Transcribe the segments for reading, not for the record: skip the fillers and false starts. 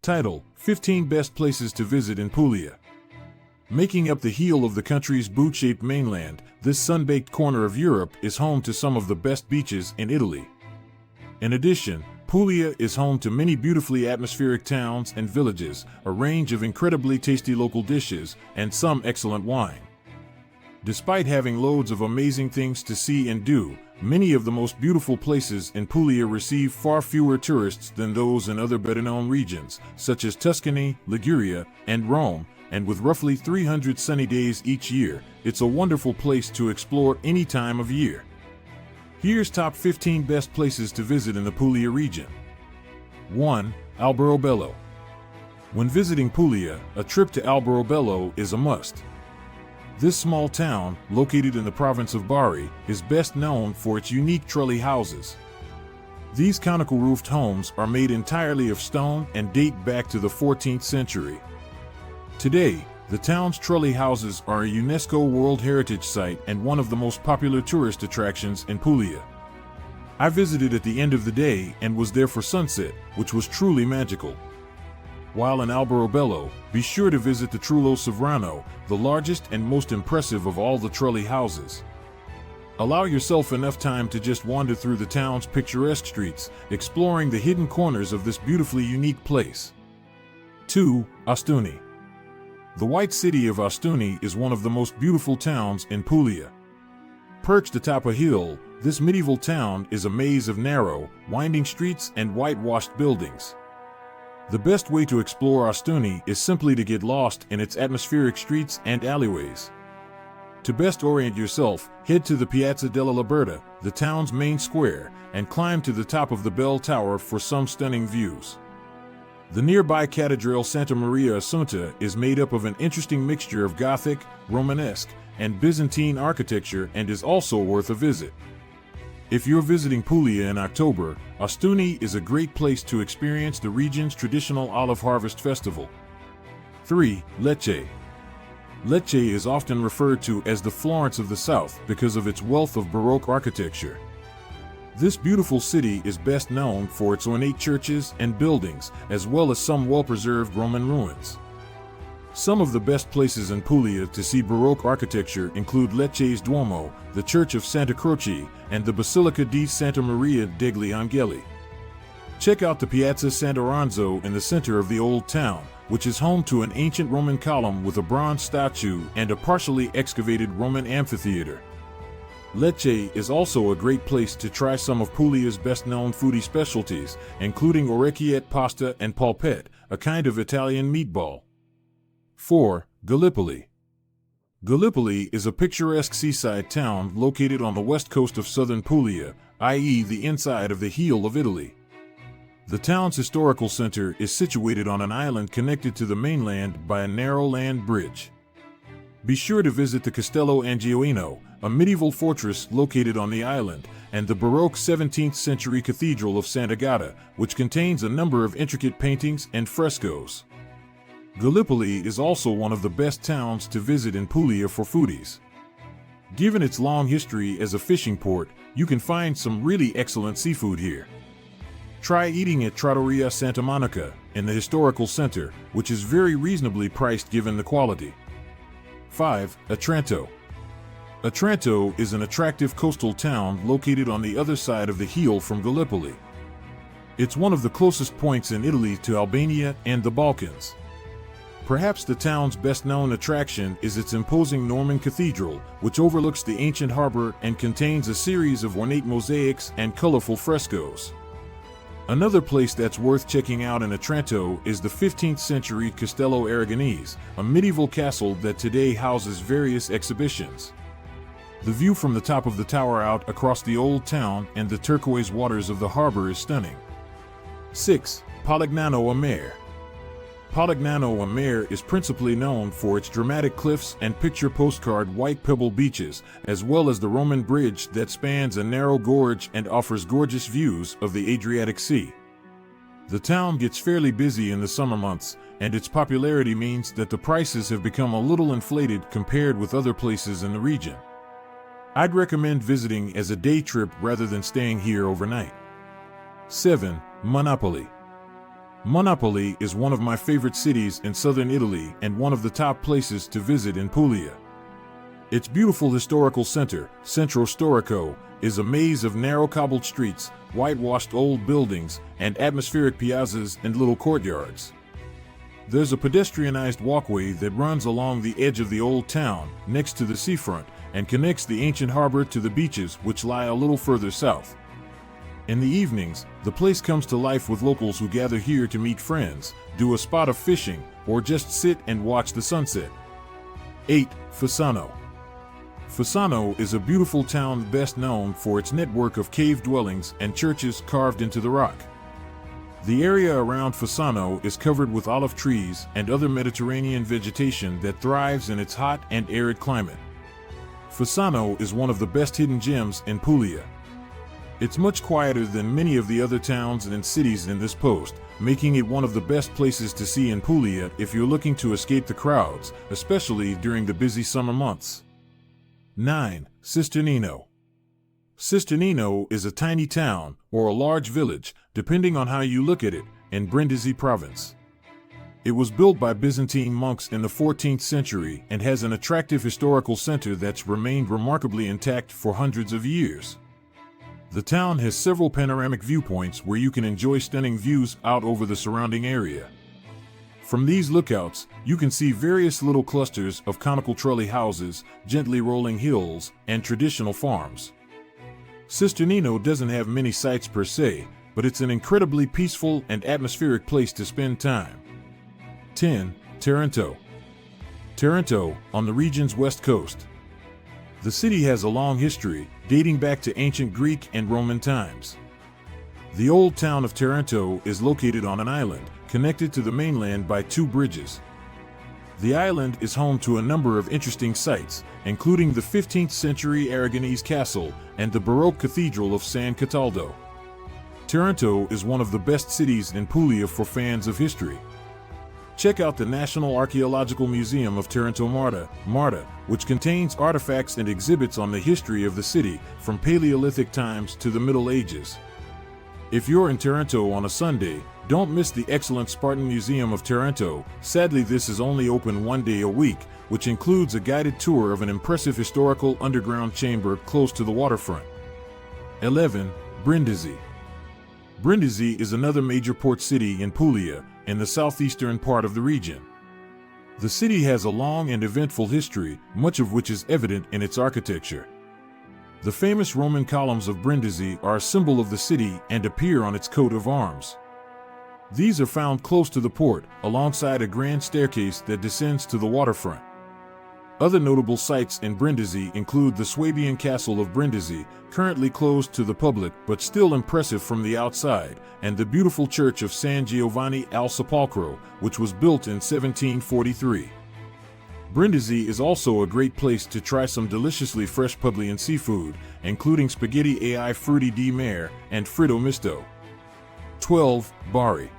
Title: 15 Best Places to Visit in Puglia. Making up the heel of the country's boot-shaped mainland, this sun-baked corner of Europe is home to some of the best beaches in Italy. In addition, Puglia is home to many beautifully atmospheric towns and villages, a range of incredibly tasty local dishes, and some excellent wine. Despite having loads of amazing things to see and do, many of the most beautiful places in Puglia receive far fewer tourists than those in other better-known regions, such as Tuscany, Liguria, and Rome, and with roughly 300 sunny days each year, it's a wonderful place to explore any time of year. Here's top 15 best places to visit in the Puglia region. 1. Alberobello. When visiting Puglia, a trip to Alberobello is a must. This small town, located in the province of Bari, is best known for its unique Trulli houses. These conical-roofed homes are made entirely of stone and date back to the 14th century. Today, the town's Trulli houses are a UNESCO World Heritage Site and one of the most popular tourist attractions in Puglia. I visited at the end of the day and was there for sunset, which was truly magical. While in Alberobello, be sure to visit the Trullo Sovrano, the largest and most impressive of all the Trulli houses. Allow yourself enough time to just wander through the town's picturesque streets, exploring the hidden corners of this beautifully unique place. 2. Ostuni. The white city of Ostuni is one of the most beautiful towns in Puglia. Perched atop a hill, this medieval town is a maze of narrow, winding streets and whitewashed buildings. The best way to explore Ostuni is simply to get lost in its atmospheric streets and alleyways. To best orient yourself, head to the Piazza della Libertà, the town's main square, and climb to the top of the bell tower for some stunning views. The nearby Cathedral Santa Maria Assunta is made up of an interesting mixture of Gothic, Romanesque, and Byzantine architecture and is also worth a visit. If you're visiting Puglia in October, Ostuni is a great place to experience the region's traditional olive harvest festival. 3. Lecce. Lecce is often referred to as the Florence of the South because of its wealth of Baroque architecture. This beautiful city is best known for its ornate churches and buildings, as well as some well-preserved Roman ruins. Some of the best places in Puglia to see Baroque architecture include Lecce's Duomo, the Church of Santa Croce, and the Basilica di Santa Maria degli Angeli. Check out the Piazza Sant'Oranzo in the center of the old town, which is home to an ancient Roman column with a bronze statue and a partially excavated Roman amphitheater. Lecce is also a great place to try some of Puglia's best-known foodie specialties, including orecchiette pasta and polpette, a kind of Italian meatball. 4. Gallipoli. Gallipoli is a picturesque seaside town located on the west coast of southern Puglia, i.e. the inside of the heel of Italy. The town's historical center is situated on an island connected to the mainland by a narrow land bridge. Be sure to visit the Castello Angioino, a medieval fortress located on the island, and the Baroque 17th century Cathedral of Sant'Agata, which contains a number of intricate paintings and frescoes. Gallipoli is also one of the best towns to visit in Puglia for foodies. Given its long history as a fishing port, you can find some really excellent seafood here. Try eating at Trattoria Santa Monica, in the historical center, which is very reasonably priced given the quality. 5. Otranto. Otranto is an attractive coastal town located on the other side of the heel from Gallipoli. It's one of the closest points in Italy to Albania and the Balkans. Perhaps the town's best-known attraction is its imposing Norman cathedral, which overlooks the ancient harbor and contains a series of ornate mosaics and colorful frescoes. Another place that's worth checking out in Otranto is the 15th century Castello Aragonese, a medieval castle that today houses various exhibitions. The view from the top of the tower out across the old town and the turquoise waters of the harbor is stunning. 6. Polignano a Mare. Polignano a Mare is principally known for its dramatic cliffs and picture postcard white pebble beaches, as well as the Roman bridge that spans a narrow gorge and offers gorgeous views of the Adriatic Sea. The town gets fairly busy in the summer months, and its popularity means that the prices have become a little inflated compared with other places in the region. I'd recommend visiting as a day trip rather than staying here overnight. 7. Monopoli. Monopoli is one of my favorite cities in southern Italy and one of the top places to visit in Puglia. Its beautiful historical center, Centro Storico, is a maze of narrow cobbled streets, whitewashed old buildings, and atmospheric piazzas and little courtyards. There's a pedestrianized walkway that runs along the edge of the old town, next to the seafront, and connects the ancient harbor to the beaches which lie a little further south. In the evenings, the place comes to life with locals who gather here to meet friends, do a spot of fishing, or just sit and watch the sunset. 8. Fasano. Fasano is a beautiful town best known for its network of cave dwellings and churches carved into the rock. The area around Fasano is covered with olive trees and other Mediterranean vegetation that thrives in its hot and arid climate. Fasano is one of the best hidden gems in Puglia. It's much quieter than many of the other towns and cities in this post, making it one of the best places to see in Puglia if you're looking to escape the crowds, especially during the busy summer months. 9. Cisternino. Cisternino is a tiny town, or a large village, depending on how you look at it, in Brindisi province. It was built by Byzantine monks in the 14th century and has an attractive historical center that's remained remarkably intact for hundreds of years. The town has several panoramic viewpoints where you can enjoy stunning views out over the surrounding area. From these lookouts, you can see various little clusters of conical trulli houses, gently rolling hills, and traditional farms. Cisternino doesn't have many sights per se, but it's an incredibly peaceful and atmospheric place to spend time. 10. Taranto. Taranto, on the region's west coast. The city has a long history, dating back to ancient Greek and Roman times. The old town of Taranto is located on an island, connected to the mainland by 2 bridges. The island is home to a number of interesting sites, including the 15th century Aragonese castle and the Baroque cathedral of San Cataldo. Taranto is one of the best cities in Puglia for fans of history. Check out the National Archaeological Museum of Taranto Marta, which contains artifacts and exhibits on the history of the city, from Paleolithic times to the Middle Ages. If you're in Taranto on a Sunday, don't miss the excellent Spartan Museum of Taranto. Sadly, this is only open 1 day a week, which includes a guided tour of an impressive historical underground chamber close to the waterfront. 11. Brindisi. Brindisi is another major port city in Puglia, in the southeastern part of the region. The city has a long and eventful history, much of which is evident in its architecture. The famous Roman columns of Brindisi are a symbol of the city and appear on its coat of arms. These are found close to the port, alongside a grand staircase that descends to the waterfront. Other notable sites in Brindisi include the Swabian Castle of Brindisi, currently closed to the public but still impressive from the outside, and the beautiful church of San Giovanni al Sepolcro, which was built in 1743. Brindisi is also a great place to try some deliciously fresh Puglian seafood, including spaghetti ai frutti di mare and fritto misto. 12. Bari.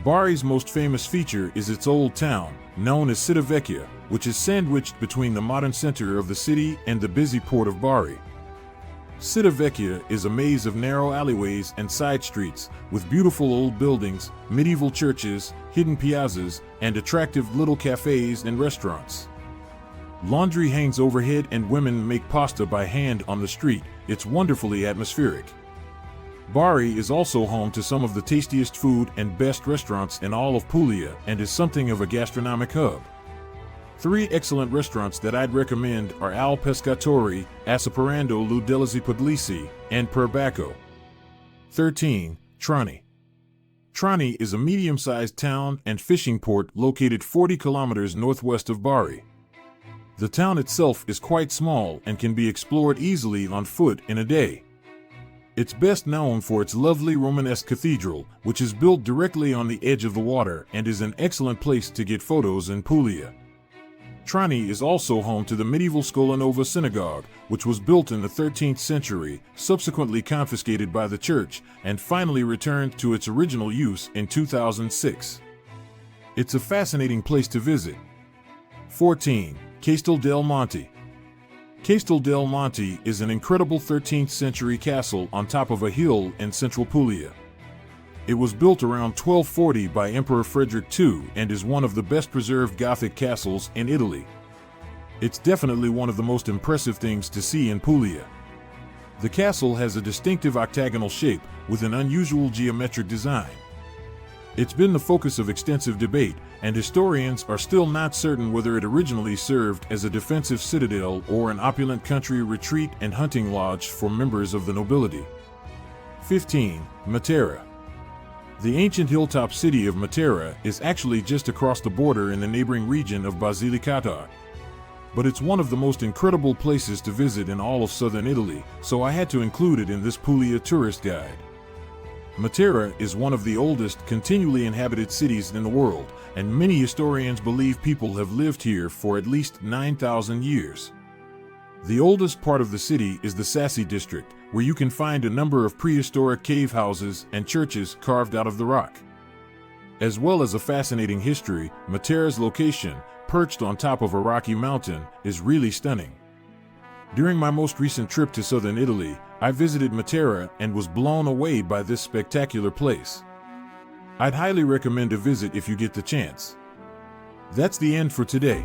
Bari's most famous feature is its old town, known as Città Vecchia, which is sandwiched between the modern center of the city and the busy port of Bari. Città Vecchia is a maze of narrow alleyways and side streets, with beautiful old buildings, medieval churches, hidden piazzas, and attractive little cafes and restaurants. Laundry hangs overhead and women make pasta by hand on the street. It's wonderfully atmospheric. Bari is also home to some of the tastiest food and best restaurants in all of Puglia and is something of a gastronomic hub. 3 excellent restaurants that I'd recommend are Al Pescatori, Assaporando lu Delicacy Pugliese, and Perbacco. 13. Trani. Trani is a medium-sized town and fishing port located 40 kilometers northwest of Bari. The town itself is quite small and can be explored easily on foot in a day. It's best known for its lovely Romanesque cathedral, which is built directly on the edge of the water and is an excellent place to get photos in Puglia. Trani is also home to the medieval Scola Nova synagogue, which was built in the 13th century, subsequently confiscated by the church, and finally returned to its original use in 2006. It's a fascinating place to visit. 14. Castel del Monte. Castel del Monte is an incredible 13th century castle on top of a hill in central Puglia. It was built around 1240 by Emperor Frederick II and is one of the best preserved Gothic castles in Italy. It's definitely one of the most impressive things to see in Puglia. The castle has a distinctive octagonal shape with an unusual geometric design. It's been the focus of extensive debate, and historians are still not certain whether it originally served as a defensive citadel or an opulent country retreat and hunting lodge for members of the nobility. 15. Matera. The ancient hilltop city of Matera is actually just across the border in the neighboring region of Basilicata. But it's one of the most incredible places to visit in all of southern Italy, so I had to include it in this Puglia tourist guide. Matera is one of the oldest continually inhabited cities in the world, and many historians believe people have lived here for at least 9,000 years. The oldest part of the city is the Sassi district, where you can find a number of prehistoric cave houses and churches carved out of the rock. As well as a fascinating history, Matera's location, perched on top of a rocky mountain, is really stunning. During my most recent trip to southern Italy, I visited Matera and was blown away by this spectacular place. I'd highly recommend a visit if you get the chance. That's the end for today.